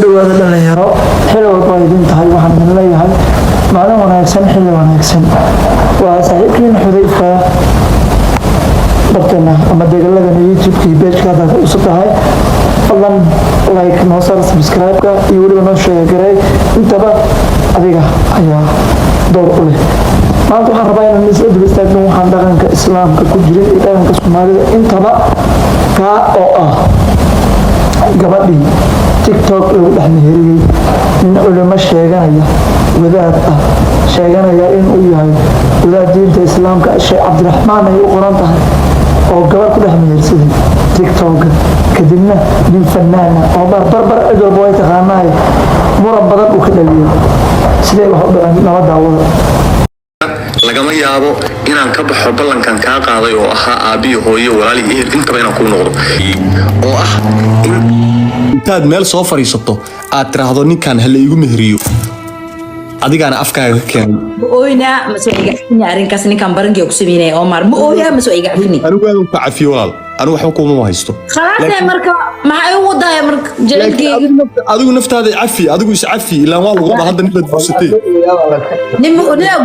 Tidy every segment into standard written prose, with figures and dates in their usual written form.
dhawaada dhalinyaro xilli walba ay idin tahay waxaan idin leeyahay maalin wanaagsan xilli wanaagsan waa saaxiibkiin Xudayfa bartana ama deegaladana YouTube-kii page-ka hadda u tahay fadlan like noo saar subscribe-ka iyo weliba noo sheegay intaba adiga ayaa door u leh maanta waxaan rabaa inaan isla dib istaagno waxaan dhaqanka islaamka ku jiray iyo dhaqanka Soomaalida intaba ka oo ah gabadhii TikTok lagu dhex meheriyay in culimo sheeganaya wadaad ah sheeganaya in uu yahay wadaad diinta islaamka Sheekh Cabdiraxmaan ay u qoran tahay oo gabadh ku dhex mehersaday TikTok kadibna nin fanaan oo barbar idoo way taqaanay muran badan uu ka dhaliyay sidee wax u dhacay nabad daawada lagama yaabo inaan ka baxo ballankan ka qaaday oo ahaa aabiyo hooyo walaali iyo intaba inaan ku noqdo oo ah intaad meel soo fariisato aad tiraahdo ninkan hal iigu mehriyo adigana afkaaga keenay ooyna ma soo iga xifni arrinkaas ninkan barangiyo ku sameeyay Omar ma ooyaa ma soo iga xifni anigu aan ku cafiyo walaal anigu waxba kuma haysto khalaas marka maxay u wadaay marka jeelkeyga adigu naftaada cafi adigu is cafi ilaa waa lagu qaba hadda ninka guursatay nin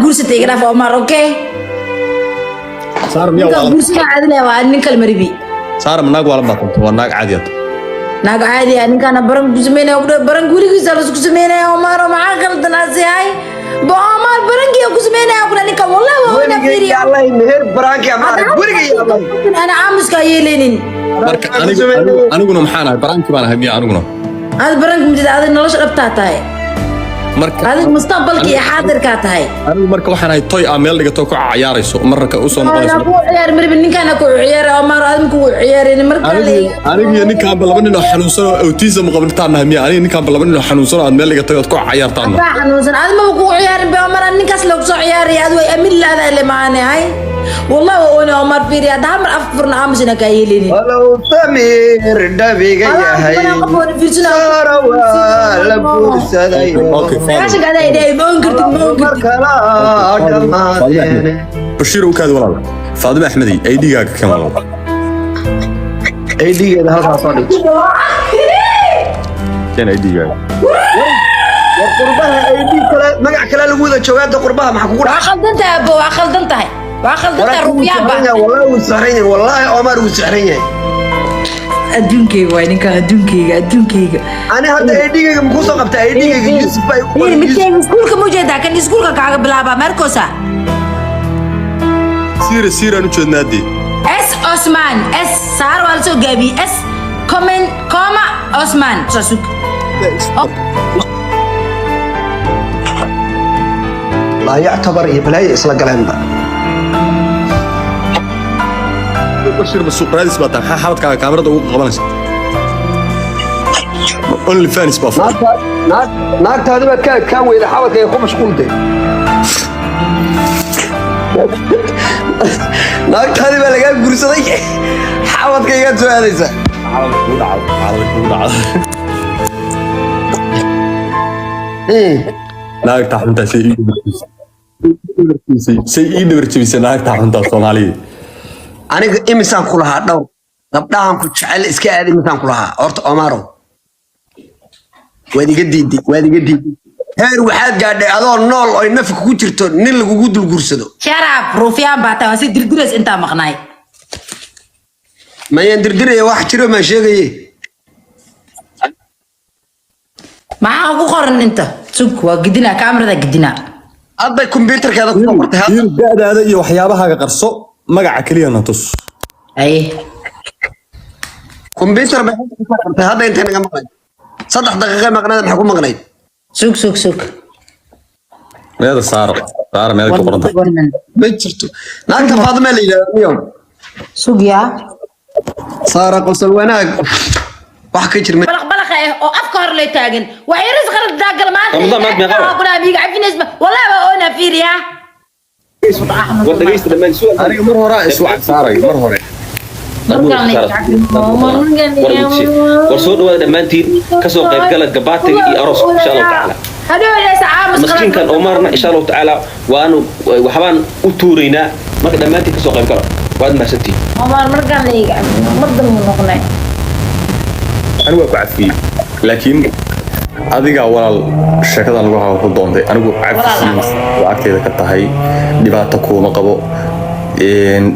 guursatay graaf Omar okay saar miyaa walaal guursatay adina waa nin kale maribi saar ma naag wala baatanto waa naag caadi ah naag caadi ah ninkan barang ku sameeyay barang gurigiisa la isku sameeyay Omar ma qaldan asiyay Omar barangiyo ku sameeyay kuna ninkan wallahi waa ina fiiriyo Allah meher barangi ama guriga ana aamuska yeeleenin marka aniguna maxaan ahay barangi baan ahay miyaa aniguna aad barangi mudada aad nolosha dhabtaa tahay marka aad mustaqbalka iyo xaadirka tahay anigu marka waxaan ahay toy aan meel dhigato ku ciyaarayso marka u soo noqonayso ku ciyaar marba ninkan ku ciyaar Omar aad ku ciyaareen marka aniga ninkan laba nin oo xanuunsan oo autism qabtaan miyaa aniga ninkan laba nin oo xanuunsan aad meel dhigato aad ku ciyaartaan xanuunsan aad ma ku ciyaarin ba Omar ninkaas loo soo ciyaaraya aad way amin laada ile maanahay والله وانا عمر فيري هذا عمر افرنا عامسنا كايليني ولو ثمير دبيغا يحيي صار ولا بورسداي عشان قاعد يداي بونكرت بشير وكاد والله فاطمه احمدي اي ديغاك كان والله اي ديغا هلكا صادق كان اي ديغاك قربها اي دي كلا مغا كلا لو ودا جوغاد قربها ما كوغو خلدنتها ابو خلدنتها وخلدتها روبيان با والله وسحرين والله عمر وسحرين adduunkeyga waa ninka adduunkeyga ana hadda eedhigeyga ma ku soo qabtaa eedhigeyga Yusuf bay u qortay iskuulka mujada kan iskuulka kaaga bilaaba markosa sira nu jeednaadi S Osman S saar wal soo gabi S comment koma Osman sasuk لا يعتبر يبلاي اسلا قلانبا بشير بالسوق رادس باتا حاولت كاميرا ugu qabanaysa only fans bafo naagtaadu ba ka weeyda xawalka ay ku mashquultay naagtaadu ba laga gursaday xawalka iga soo aadaysa naagta xunta say ii dhabarjibisay naagta xunta Soomaaliyeed aniga imisaan ku lahaa dhow gabdhahan ku jecel iska aad imisaan ku lahaa horta Omaro waad iga diiday heer waxaad gaadhay adoo nool oo nafka ku jirto nin lagu dul guursado sharab ruufiyaan baata waa si dirdiras inta maqnaay ma yan dirdiray wax jiro ma sheegay ma ugu qoran inta sug waa gidina kaamirada gidina hadda computerkeeda ku qortay hadda daadaada iyo waxyaabaha qarso magaca kaliya na tus ay computer ba qortay hadda inta naga maqlay 3 daqiiqo maqnaad maxaa ku maqlay sug meeda saar meeda ku qoranta ma jirto naagta Faadima la yiraahdo sug ya saara qosol wanaag wax ka jirmay balaq oo afka hor lay taagan waxay ris qalad daagal maanta kuna biga cafineysba wallahi waa ona fiiriya wadageysta dhamaan su'aal aniga mar hore iswac saaray mar hore ورسول واحد دمانتين كسو قيب قال قباتي أرس إن شاء الله تعالى مسكين كان أمرنا إن شاء الله تعالى وأنا وحبان أتورينا ما دمانتي كسو قيب قال واد ما ستي أمر مرقان ليك مرض من نقنع أنا وقعت فيه لكن adiga walaal sheekadan lagu hawo ku doontay anigu cafis lacagteeda ka tahay dhibaato kuma qabo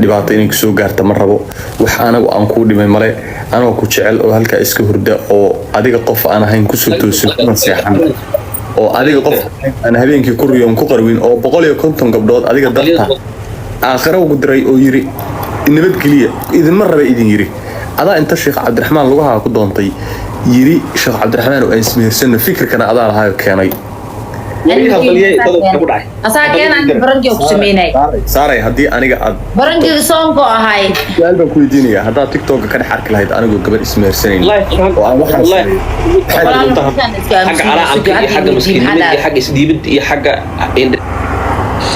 dhibaato inay soo gaarto ma rabo wax anagu aan ku dhimay male anoo ku jecel oo halka iska hurda oo adiga qof aan ahayn ku soo toosin kuna seexan oo adiga qof aan habeenkii ku riyoon ku qarwin oo 150 gabdhood adiga darta aakhira ugu diray oo yiri nabadgeliya idin ma raba idin yiri adaa inta Sheekh Cabdiraxmaan lagu hawo ku doontay yiri Sheekh Cabdiraxmaan oo ismeersan fikirkana adaa lahayo keenay saaray haddii aniga aad barangiga soonko ahay su'aal baan ku weydiinayaa haddaad TikTok ka dhex arki lahayd anigoo gabar ismeersanayn oo aan waxaan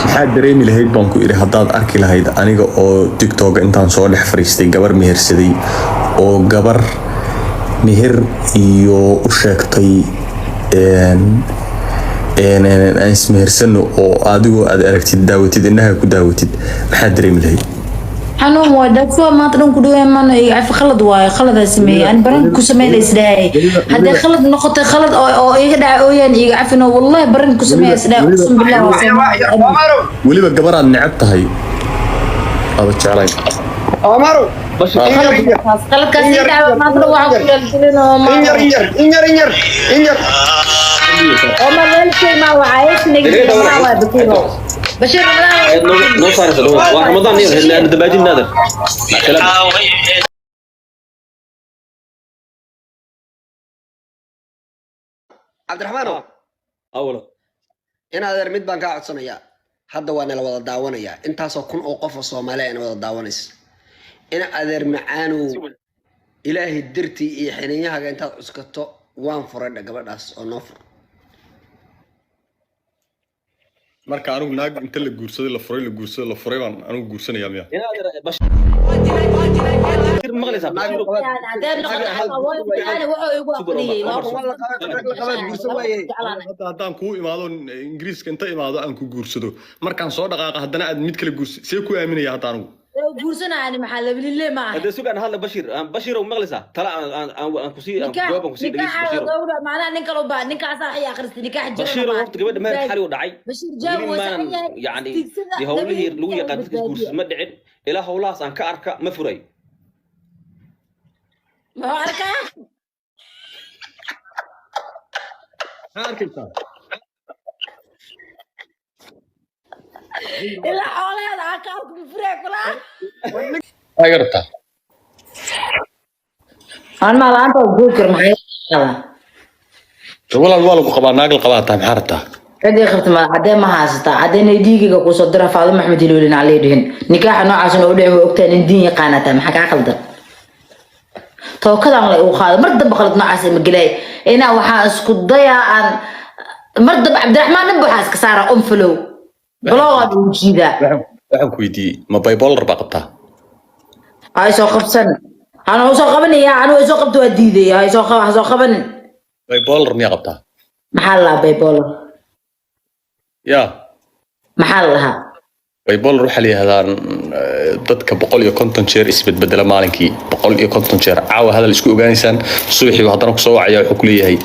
maxaad dareemi lahayd baan ku idhi haddaad arki lahayd aniga oo TikTok intaan soo dhex fariistay gabar mehersaday oo gabar meher iyo u sheegtay aan ismehersano oo adigoo aad aragtid daawatid innaha ku daawatid maxaad dareemi lahayd xanuun waa dadka maanta dhan ku dhaweey man ay af khalad waay khalad sameeyay aan baran ku sameeyay hadda khalad noqotay khalad oo iga dhacay oo yaan iga afino wallahi baran ku sameeyay qasam billaah waliba gabaraad necab tahay aba jeclay Omaro khalad ka sii dhacay maanta waxa ku yaalin oo ma injar Omar welkay ma waayay nigii ma waa batiyo بشير رمضان نو صار رمضان يلا دباجين نادر عبد الرحمن اولا انا هذا مid baan ka codsanayaa hadda waan la wada daawanayaa intaas oo kun oo qof oo Soomaali ah wada daawanaysa ina adeer macaanu ilaahi dirti iyo xiniyaha intaad cuskato waan furay gabadhaas oo noo fur marka anigu naag inta la guursaday la furay baan anigu guursanayaa miya haddaan kuu imaado ingiriiska inta imaado aan ku guursado markaan soo dhaqaaqa haddana aad mid kale see ku aaminaya hadda anigu guursanayaan maxaa la bilile ma hada sugan hada bashir oo maqlaysa tala aan ku sii jawaaban ku sii bashir macna nin kale baa ninka asax ay akhristi nikah jiro bashir waqti gabadha ma xali u dhacay bashir jawaab yani di hawlihi lagu yaqaan dadka guursi ma dhicin ila hawlaas aan ka arka ma furay ma arka arkaysaa إلا حوالي هذا عكاكم فريق ولا أقرأتها أنا ما أنت وجوكر معي والله الوالد قبا ناقل قباتها محارتها كدي خفت ما عدين ما هاستا عدين يديك وصدرها فاضل محمد يلولين عليه دهن نكاح نوع عشان أودعه وقتين الدنيا قانتها محك عقل ده تو كذا الله وخالد مرد بخلط نوع عسى مقلاي إنا وحاس كضيع عن مرد عبد الرحمن نبو حاس كسارة فلو بلوغ وجيدا waxaan ku weydiiyey ma baybolar baa qabtaa ay soo qabsan ana soo qabanaya ana soo qabto waa diiday ay soo qaban baybolar miyaa qabtaa maxaa la baybolar ya maxaa la baybolar waxa la yiraahdaa dadka 150 jeer isbedbedela maalinkii 150 jeer caawa hadal isku ogaanaysaan suuxii haddana ku soo wacaya wuxuu ku leeyahay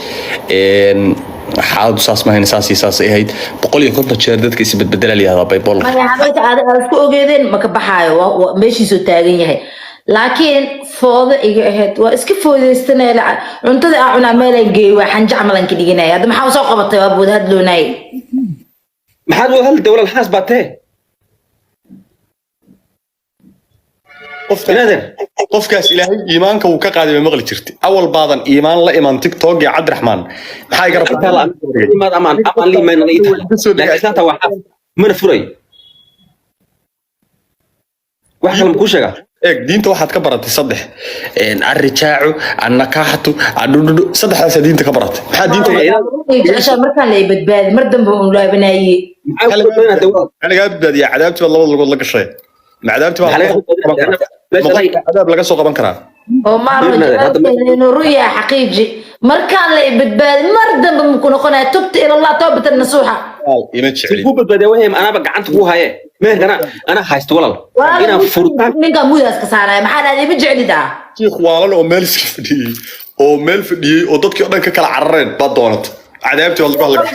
حاول ساس ما هي نساسي ساس إيه هيد بقول يكون تشير ذاتك يسبت بدل لي هذا بايبول ما حبيت أذكر جدًا ما كبحاي وماشي سوتاجين هاي لكن فوضى إجهد وإسكيف فوضى استنى لا عنتذ أعنا مالا جي وحنجع مالا كده جناي هذا محاول ساق بالطياب وذهد لوناي ما حد وهل الدولة الحاسبة qofkaas ilaahay iimaanka uu ka qaaday ma maqli jirtay awal baadan iimaan la iman TikTok ya Cabd Raxmaan maxay garabtaa iimaan amaan li maan laakiin ta waxa mana furay waxa la ku sheega diinta waxaad ka baratay saddex arrijaacu annakaahatu adudu saddexdaas diinta ka baratay maxaa diinta عشان مركان لا يبدباد مردم ولا بناي aniga badbaadiya cadaabti labada lugood la gashay ma cadaabti عذاب laga soo qaban karaa oo maarno ruya xaqiiqi markaan la ibadbaad mardanba ma ku noqonay tubta ila Allah toobatan nasuuxa ima jeceli ku badbaad waheem anaba gacanta ku haye meerkana ana haysto walal ina furtaan ninka mudaas ka saaray maxaa aad ima jeclida sheekh waalan oo meel iska fadhiyay oo meel fadhiyay oo dadkii oo dhan ka kala carareen baad doonata cadaabtii waa lagu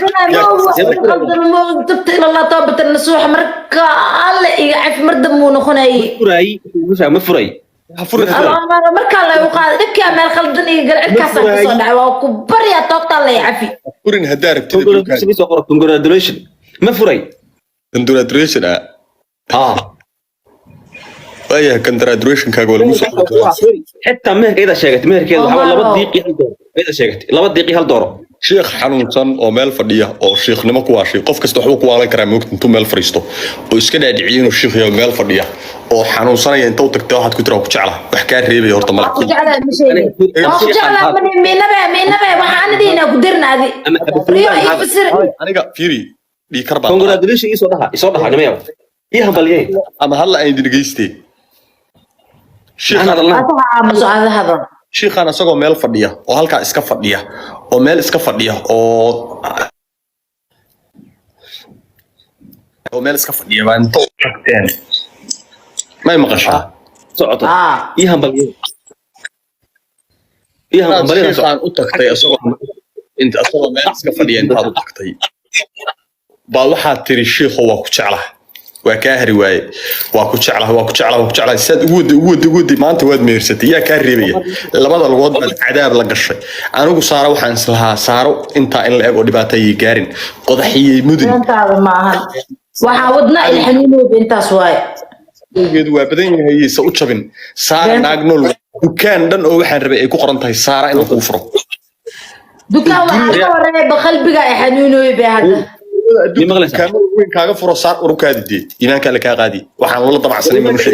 تبت إلى الله توبة النصوح مركا الله يعرف مرد مو نخني فراي ما فراي مركا الله يقال لك يا مال خلدني قال كاسك صدع وكبر يا توقت الله يعفي furin haddaa rabtid congratulation ما فراي congratulation ايه congratulation kaaga wala muso حتى مهر إذا شاقت مهر كذا حوالي لبض دقيقة هل دور إذا شاقت لبض دقيقة هل دور sheekh xanuunsan oo meel fadhiya oo sheekhnimo ku waashay qof kasta wuxuu ku waalan karaa moogta intuu meel fariisto oo iska dhaadhiciyo inuu sheekh yahay meel fadhiya oo xanuunsanaya inta u tagtay waxaad ku tiraa ku jeclaa wax kaa reebay horta malaha ku jeclaa minaba waxaan diina ku dirnaadi aniga fiiri dhiikar baa congratulation isoo dhaha nimeeyo ii hambaliyay ama halla ay dhagaystay sheekhan asagoo meel fadhiya oo halkaa iska fadhiya oo meel iska fadhiya oo meel iska fadhiya baa inta u tagteen may maqashaa socota ii hambaliyay sheekhan u tagtay asagoo meel iska fadhiya intaad u tagtay baa waxaad tiri sheekho waa ku jeclaa waa kaa hari waaye waa ku jeclaa saad ugu wadi maanta waad meersatay yaa kaa reebaya labada lugood baad cadaab la gashay anigu saaro waxaan islahaa saaro intaa in la eg oo dhibaato ay gaarin qodaxiyay mudun waxaa wadna ilxanuunoob intaas waaye geedu waa badan yahay sa u jabin saara naagnool dukaan dhan oo waxaan rabay ay ku qoran tahay saara in lagu furo dukaan waxaa ka wareeba qalbiga ay xanuunoob hadda وين كاغا فرصات وركاد دي إيمان كان لك غادي وحن والله طبعا سليم مش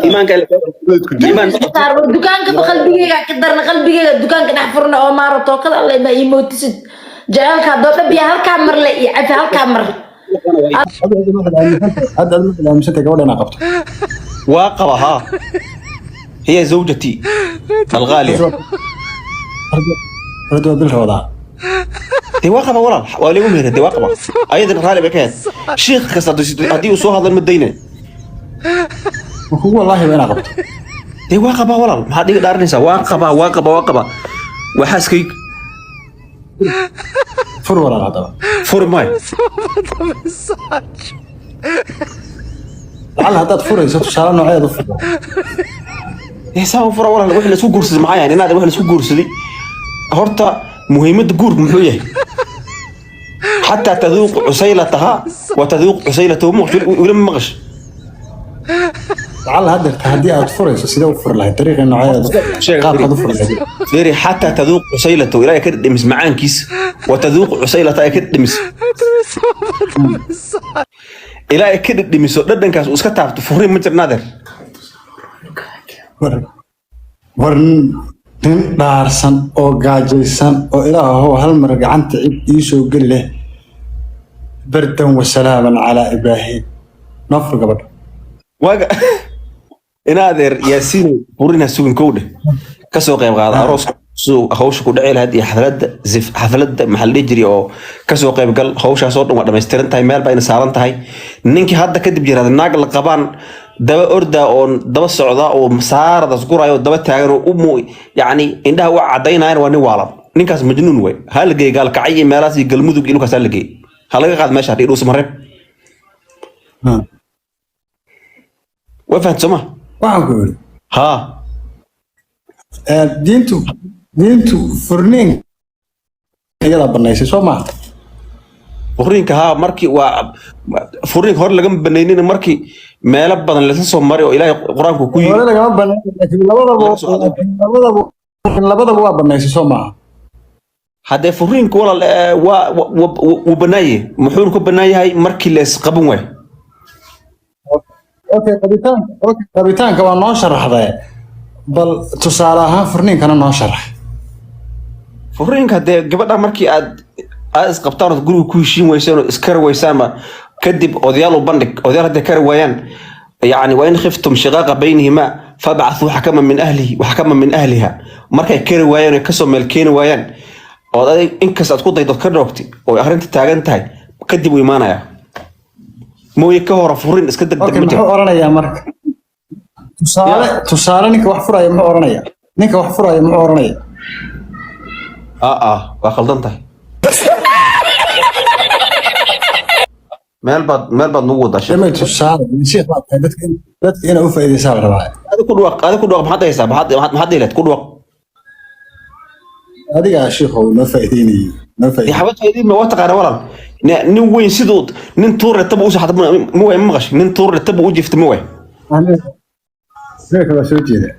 إيمان كان دكانك بقلبي قدرنا قلبي دكانك نحفرنا أو ما رتوكل الله ما يموت سد جعلك هذا بيا هالكامر لا يعرف هالكامر هذا المثل أمسكك ولا ناقبته واقبها هي زوجتي الغالية ردوا بالروضة دواقبة ولا ولا يوم هنا دواقبة أيضا غالي بكات شيخ كسر أدي وصو هذا المدينة وهو والله وين عقبت دواقبة ولا ما حد يقدر نسا واقبة وحاسكي فر ولا غضب فور ماي لعل هذا فر يصير شهر نوعية ضفر يساوي فر ولا وإحنا سوق قرص معايا يعني نادي وإحنا سوق قرص دي هرتا مهمة جورك محوية حتى تذوق عسيلتها وتذوق عسيلته ولم مغش لعل هذا التحدي أتفرج سيدا وفر له الطريقة إنه عايز قاب ضفر له فيري حتى تذوق عسيلته إلى يكد دمس معان كيس وتذوق عسيلته يكد دمس إلى يكد دمس ردن كاس وسكتها تفورين متر نادر ورن nin dhaarsan oo gaajaysan oo ilaahow hal mar gacanta cid ii soo geli leh bardan wa salaaman calaa ibraahim nafur gabadha waaga inaadeer yaasiin burina sugin kowdhe ka soo qayb qaada arooska soo hawsha ku dhacay lahayd iyo xafladda maxalli jiri oo ka soo qayb gal hawshaas oo dhan waa dhameystiran tahay meel bayna saaran tahay ninkii hadda kadib jiraada naag la qabaan daba orda oo daba socda oo masaarada isgurayo daba taagan oo umu yani indhaha waa cadaynayaan waa nin waalan ninkaas majnuun way halgeey gaal kacay meelaas iyo galmudug inuu ka salgay halaga qaad meesha dhiduu samareeb وفهمت سما؟ وأقول ها دينتو فرنين يلا بنايسي سما فرنين كها مركي و فرنين هور لقم بنينين مركي ما لبضن لسه مري وإلى قرآن كوي ولا لقم بنايسي لكن لبضن بنايسي سما هذا فرنين كولا وبنايه محور كبنايه هاي مركي لس قبوه اوكي قبيتان كمان نو شرح ذا بل تصالحها فرنين كان نو شرح فرنين هذا قبل مركي از قبطان تقولوا كويشين ويسانو اسكر ويساما كدب اوديال وبندق اوديال هذا كر ويان يعني وين خفتم شقاق بينهما فبعثوا حكما من اهله وحكما من اهلها مركي كر ويان كسو ملكين ويان oo inkaas aad ku daydo ka dhoogtay oo arinta taagan tahay kadib uu iimaanaya mooye ka hor furin iska degdeg ma jiro oranaya marka tusaale ninka wax furaya ma oranaya ninka wax furaya ma oranaya وخلطنتها مال بعد نوض عشان لما تشعر الشيخ لا أنا أوفى إذا صار ربع هذا كل وقت ما حد يحسب ما حد يلت كل وقت هذه يا شيخ هو ما فايديني يا حبيبي فايدين ما وقت قرا ولا نوين سيدود ننطر تبو حتى مو مغش ننطر تبو وجي في موي أنا ليك لا سوي كذا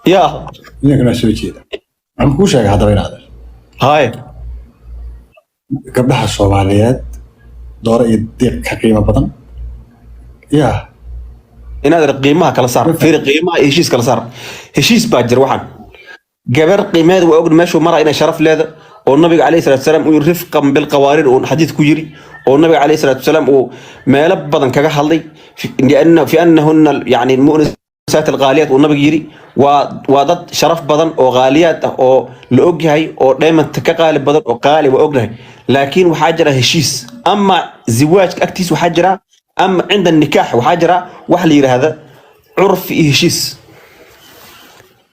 يا ليك لا سوي كذا عم كوش هذا وين هذا هاي قبلها الصوماليات دور يديك قيمة بدن يا إن هذا قيمة كلا صار في قيمة هشيس كلا صار هشيس باجر وحن جبر قيمة وأقول ماشوا مرة إلى شرف لهذا والنبي عليه الصلاة والسلام ورفقا بالقوارير وحديث كجري والنبي عليه الصلاة والسلام وما لب بدن كجا حلي في أنهن يعني المؤنسات الغاليات والنبي يجري وضد شرف بدن أو غاليات أو لأوجهي أو دائما تكقال بدن أو قالي وأوجهي لكن وحاجرة هشيس أما زواج أكتيس وحاجرة أما عند النكاح وحاجرة وحلي هذا عرف هشيس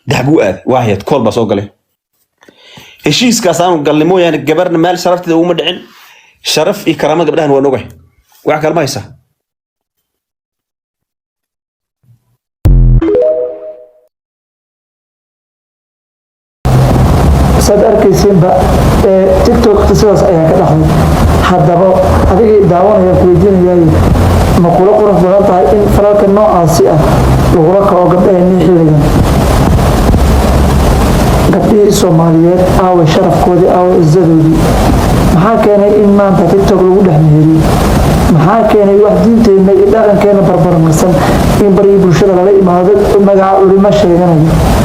دحبوء واحد كل بسوق له هشيس كاسان قال لي مو يعني جبرنا مال شرفت ذو مدعين شرف إكرامه قبلها هو نوجه وعكر ما يسه saad arkaysiinba tiktok sidaas ayaa ka dhaxday haddaba adiga daawanaya kuweydiinayay ma kula qurux badan tahay in falalka noocaasi ah lagula kaco gabdhaheenii xilligan gabdhihii soomaaliyeed aaway sharafkoodii aaway cizadoodii maxaa keenay in maanta tiktok lagu dhex meheriyo maxaa keenay wax diinteenna iyo dhaqankeena barbarmarsan in baryii bulshada lala imaado magaca culimo sheeganayo